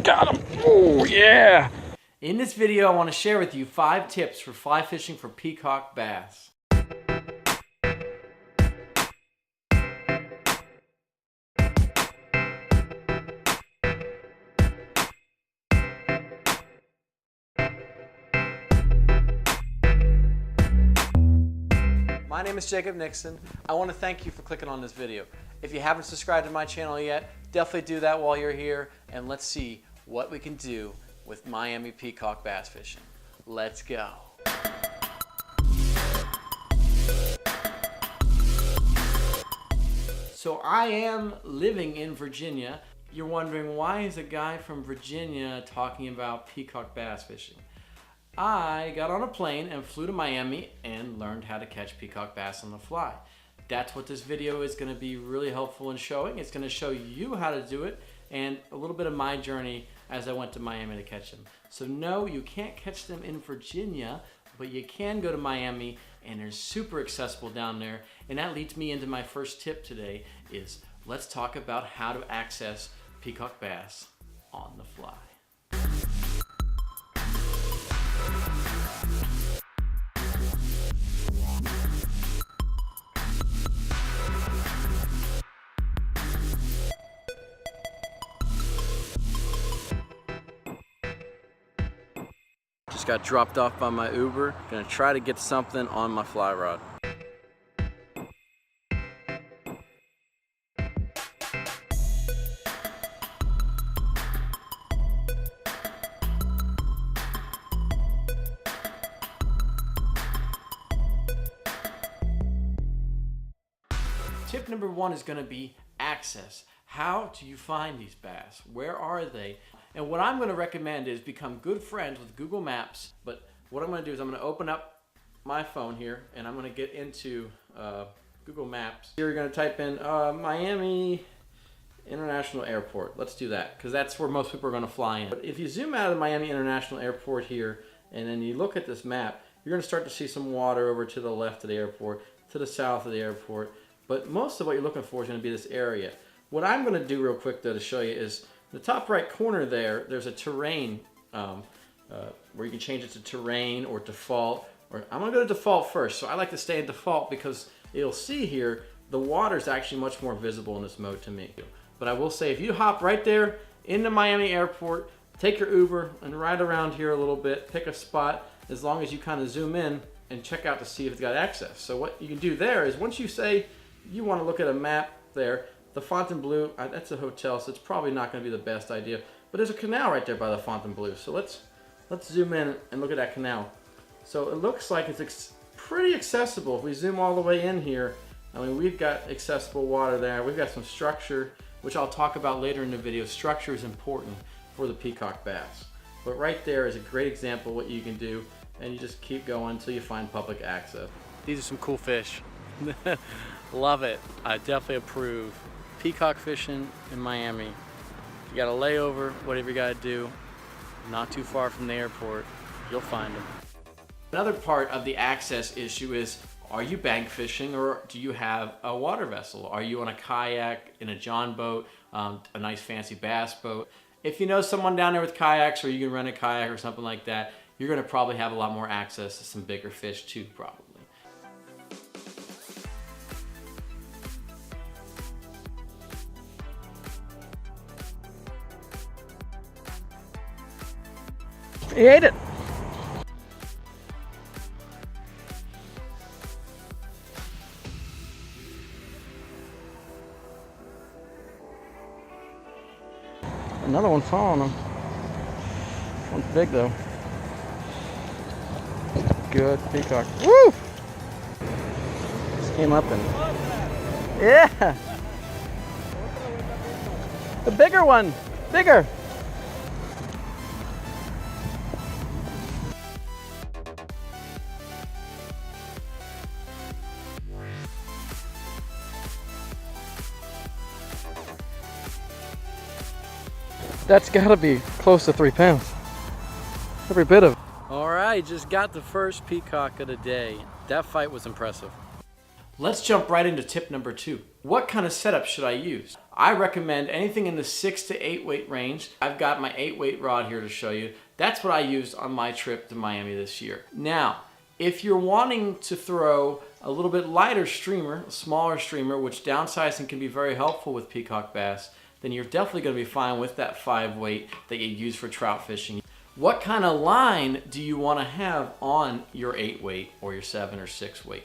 Got him. Oh, yeah. In this video, I want to share with you 5 tips for fly fishing for peacock bass. My name is Jacob Nixon. I want to thank you for clicking on this video. If you haven't subscribed to my channel yet, definitely do that while you're here, and let's see what we can do with Miami peacock bass fishing. Let's go. So I am living in Virginia. You're wondering, why is a guy from Virginia talking about peacock bass fishing? I got on a plane and flew to Miami and learned how to catch peacock bass on the fly. That's what this video is going to be really helpful in showing. It's going to show you how to do it and a little bit of my journey as I went to Miami to catch them. So no, you can't catch them in Virginia, but you can go to Miami and they're super accessible down there. And that leads me into my first tip today is let's talk about how to access peacock bass on the fly. Just got dropped off by my Uber. Gonna try to get something on my fly rod. Tip number 1 is gonna be access. How do you find these bass? Where are they? And what I'm going to recommend is become good friends with Google Maps. But what I'm going to do is I'm going to open up my phone here and I'm going to get into Google Maps. Here you're going to type in Miami International Airport. Let's do that because that's where most people are going to fly in. But if you zoom out of Miami International Airport here and then you look at this map, you're going to start to see some water over to the left of the airport, to the south of the airport. But most of what you're looking for is going to be this area. What I'm going to do real quick though to show you is the top right corner there's a terrain where you can change it to terrain or default. Or I'm going to go to default first. So I like to stay in default because you'll see here the water is actually much more visible in this mode to me. But I will say if you hop right there into Miami Airport, take your Uber and ride around here a little bit, pick a spot as long as you kind of zoom in and check out to see if it's got access. So what you can do there is once you say you want to look at a map there, the Fontainebleau, that's a hotel, so it's probably not going to be the best idea. But there's a canal right there by the Fontainebleau. So let's zoom in and look at that canal. So it looks like it's pretty accessible. If we zoom all the way in here, I mean, we've got accessible water there. We've got some structure, which I'll talk about later in the video. Structure is important for the peacock bass. But right there is a great example of what you can do, and you just keep going until you find public access. These are some cool fish. Love it. I definitely approve. Peacock fishing in Miami. You got a layover, whatever you got to do, not too far from the airport, you'll find them. Another part of the access issue is, are you bank fishing or do you have a water vessel? Are you on a kayak, in a john boat, a nice fancy bass boat? If you know someone down there with kayaks or you can rent a kayak or something like that, you're going to probably have a lot more access to some bigger fish too, probably. He ate it. Another one following him. One's big though. Good peacock. Woo! Just came up and yeah. The bigger one. Bigger. That's gotta be close to 3 pounds. Every bit of it. All right, just got the first peacock of the day. That fight was impressive. Let's jump right into tip number 2. What kind of setup should I use? I recommend anything in the 6 to 8 weight range. I've got my 8 weight rod here to show you. That's what I used on my trip to Miami this year. Now, if you're wanting to throw a little bit lighter streamer, a smaller streamer, which downsizing can be very helpful with peacock bass, then you're definitely going to be fine with that 5 weight that you use for trout fishing. What kind of line do you want to have on your 8 weight or your 7 or 6 weight?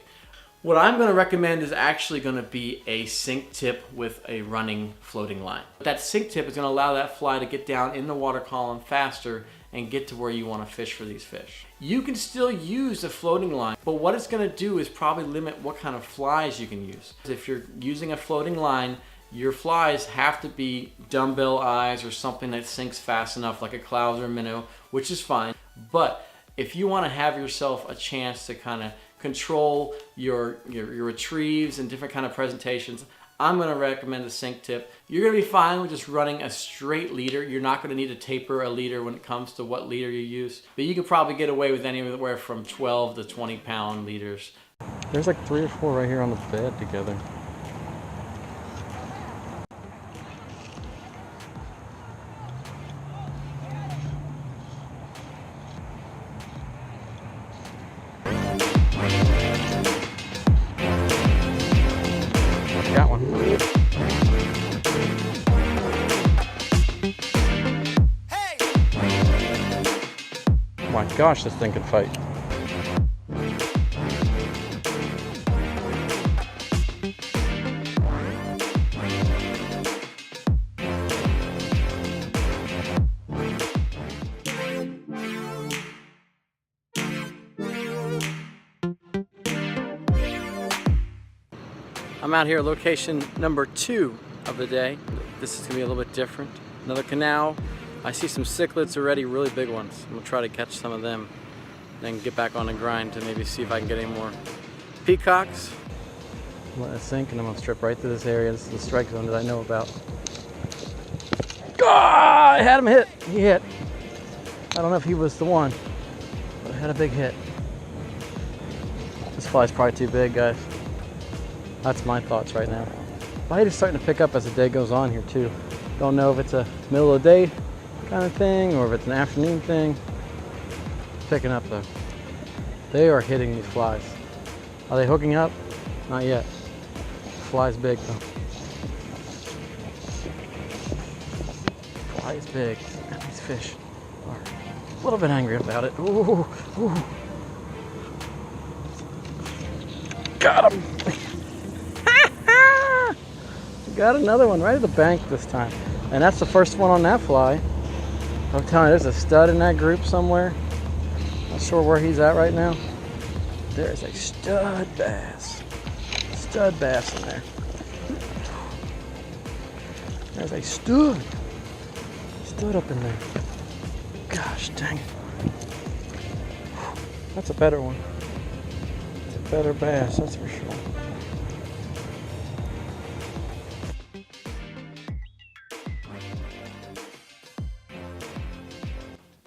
What I'm going to recommend is actually going to be a sink tip with a running floating line. That sink tip is going to allow that fly to get down in the water column faster and get to where you want to fish for these fish. You can still use a floating line, but what it's going to do is probably limit what kind of flies you can use. If you're using a floating line, your flies have to be dumbbell eyes or something that sinks fast enough, like a cloud or a minnow, which is fine. But if you want to have yourself a chance to kind of control your retrieves and different kind of presentations, I'm going to recommend the sink tip. You're going to be fine with just running a straight leader. You're not going to need to taper a leader when it comes to what leader you use, but you can probably get away with anywhere from 12 to 20 pound leaders. There's like 3 or 4 right here on the bed together. Got one. Oh my gosh, this thing can fight. I'm out here at location number 2 of the day. This is gonna be a little bit different. Another canal. I see some cichlids already, really big ones. I'm gonna try to catch some of them, then get back on the grind to maybe see if I can get any more peacocks. I'm letting it sink and I'm gonna strip right through this area. This is the strike zone that I know about. Ah, I had him hit. He hit. I don't know if he was the one, but I had a big hit. This fly's probably too big, guys. That's my thoughts right now. Bite is starting to pick up as the day goes on here too. Don't know if it's a middle of the day kind of thing or if it's an afternoon thing. Picking up though. They are hitting these flies. Are they hooking up? Not yet. Fly's big though. Fly is big. And these fish are a little bit angry about it. Ooh, ooh. Got him. Got another one right at the bank this time. And that's the first one on that fly. I'm telling you, there's a stud in that group somewhere. Not sure where he's at right now. There's a stud bass. Stud bass in there. There's a stud. Stud up in there. Gosh dang it. That's a better one. It's a better bass, that's for sure.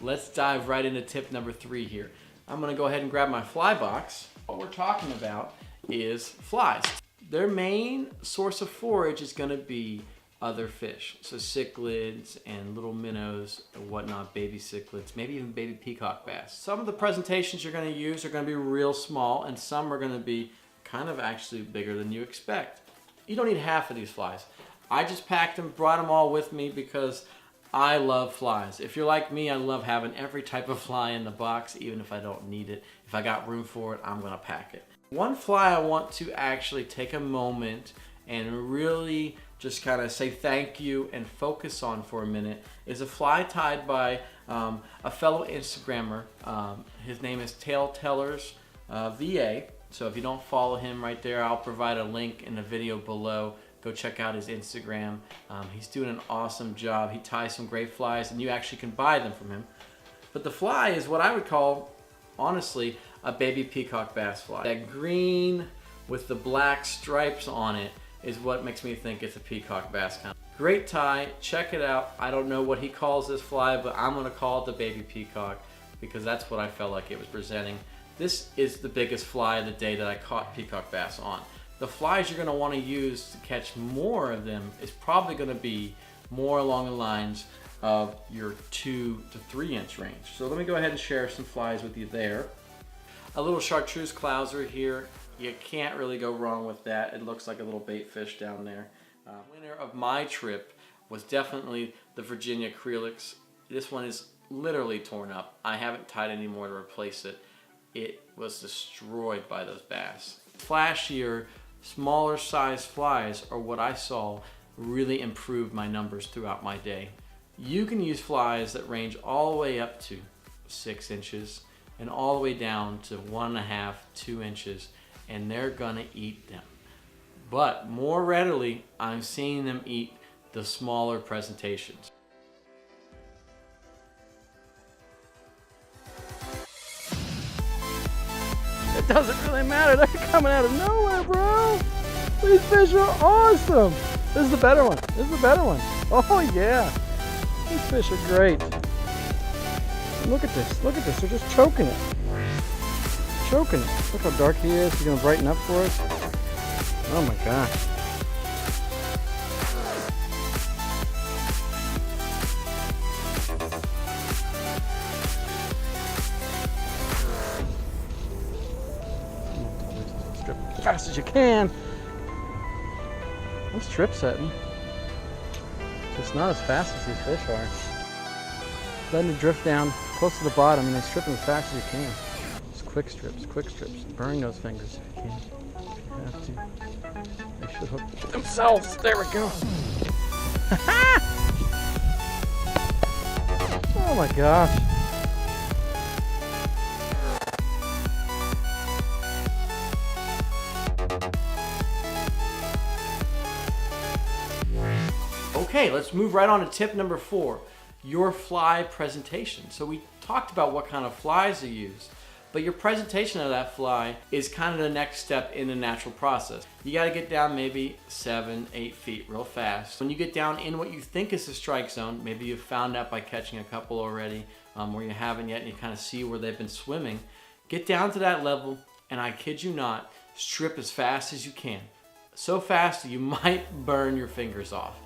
Let's dive right into tip number 3 here. I'm gonna go ahead and grab my fly box. What we're talking about is flies. Their main source of forage is gonna be other fish. So cichlids and little minnows and whatnot, baby cichlids, maybe even baby peacock bass. Some of the presentations you're gonna use are gonna be real small and some are gonna be kind of actually bigger than you expect. You don't need half of these flies. I just packed them, brought them all with me because I love flies. If you're like me, I love having every type of fly in the box, even if I don't need it. If I got room for it, I'm gonna pack it. One fly I want to actually take a moment and really just kind of say thank you and focus on for a minute is a fly tied by a fellow Instagrammer. His name is Tail Tellers VA. So if you don't follow him right there, I'll provide a link in the video below. Go check out his Instagram. He's doing an awesome job. He ties some great flies and you actually can buy them from him. But the fly is what I would call, honestly, a baby peacock bass fly. That green with the black stripes on it is what makes me think it's a peacock bass kind. Great tie, check it out. I don't know what he calls this fly, but I'm gonna call it the baby peacock because that's what I felt like it was presenting. This is the biggest fly of the day that I caught peacock bass on. The flies you're going to want to use to catch more of them is probably going to be more along the lines of your 2 to 3 inch range. So let me go ahead and share some flies with you there. A little chartreuse clouser here. You can't really go wrong with that. It looks like a little bait fish down there. Winner of my trip was definitely the Virginia Creelix. This one is literally torn up. I haven't tied any more to replace it. It was destroyed by those bass. Flashier, smaller size flies are what I saw really improved my numbers throughout my day. You can use flies that range all the way up to 6 inches and all the way down to 1.5, 2 inches, and they're gonna eat them. But more readily, I'm seeing them eat the smaller presentations. It doesn't really matter. They're coming out of nowhere, bro. These fish are awesome. This is the better one. This is the better one. Oh yeah. These fish are great. Look at this. Look at this. They're just choking it. Choking it. Look how dark he is. He's gonna brighten up for us. Oh my gosh. Strip as fast as you can. I'm strip setting. Just not as fast as these fish are. Letting it drift down close to the bottom and then strip them as fast as you can. Just quick strips, quick strips. Burn those fingers if you can. You have to. They should hook themselves. There we go. Oh my gosh. Okay, let's move right on to tip number 4, your fly presentation. So we talked about what kind of flies to use, but your presentation of that fly is kind of the next step in the natural process. You got to get down maybe 7, 8 feet real fast. When you get down in what you think is the strike zone, maybe you've found that by catching a couple already, where you haven't yet, and you kind of see where they've been swimming. Get down to that level, and I kid you not, strip as fast as you can. So fast that you might burn your fingers off.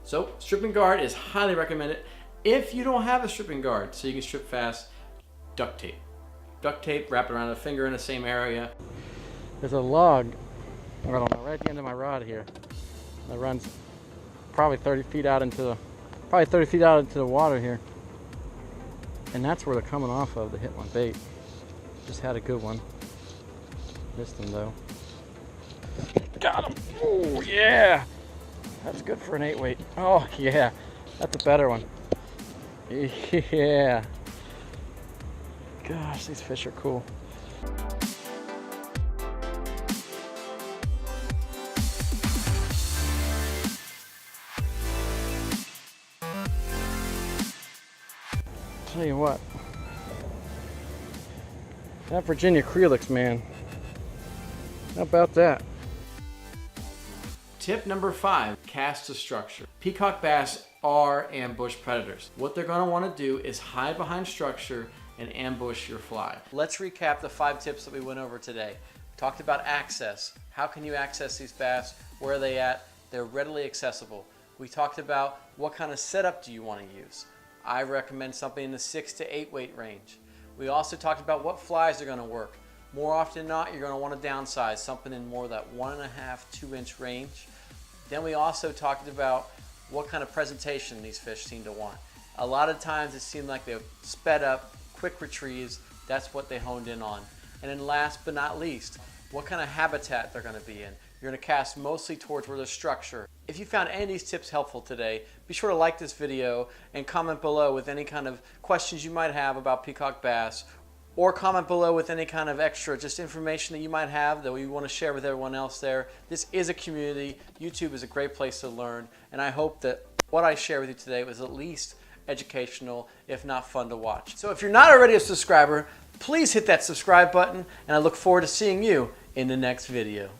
So stripping guard is highly recommended. If you don't have a stripping guard so you can strip fast, duct tape. Duct tape, wrap it around the finger in the same area. There's a log, I don't know, right at the end of my rod here. That runs probably 30 feet out into the water here. And that's where they're coming off of to hit my bait. Just had a good one. Missed him though. Got him. Oh yeah. That's good for an 8 weight. Oh yeah, that's a better one. Yeah. Gosh, these fish are cool. Tell you what, that Virginia Creelix, man. How about that? Tip number 5, cast to structure. Peacock bass are ambush predators. What they're gonna wanna do is hide behind structure and ambush your fly. Let's recap the 5 tips that we went over today. We talked about access. How can you access these bass? Where are they at? They're readily accessible. We talked about what kind of setup do you wanna use. I recommend something in the 6 to 8 weight range. We also talked about what flies are gonna work. More often than not, you're going to want to downsize, something in more that 1.5, 2 inch range. Then we also talked about what kind of presentation these fish seem to want. A lot of times it seemed like they sped up, quick retrieves, that's what they honed in on. And then last but not least, what kind of habitat they're going to be in. You're going to cast mostly towards where there's structure. If you found any of these tips helpful today, be sure to like this video and comment below with any kind of questions you might have about peacock bass, or comment below with any kind of extra just information that you might have that you want to share with everyone else there. This is a community. YouTube is a great place to learn, and I hope that what I share with you today was at least educational, if not fun to watch. So if you're not already a subscriber, please hit that subscribe button, and I look forward to seeing you in the next video.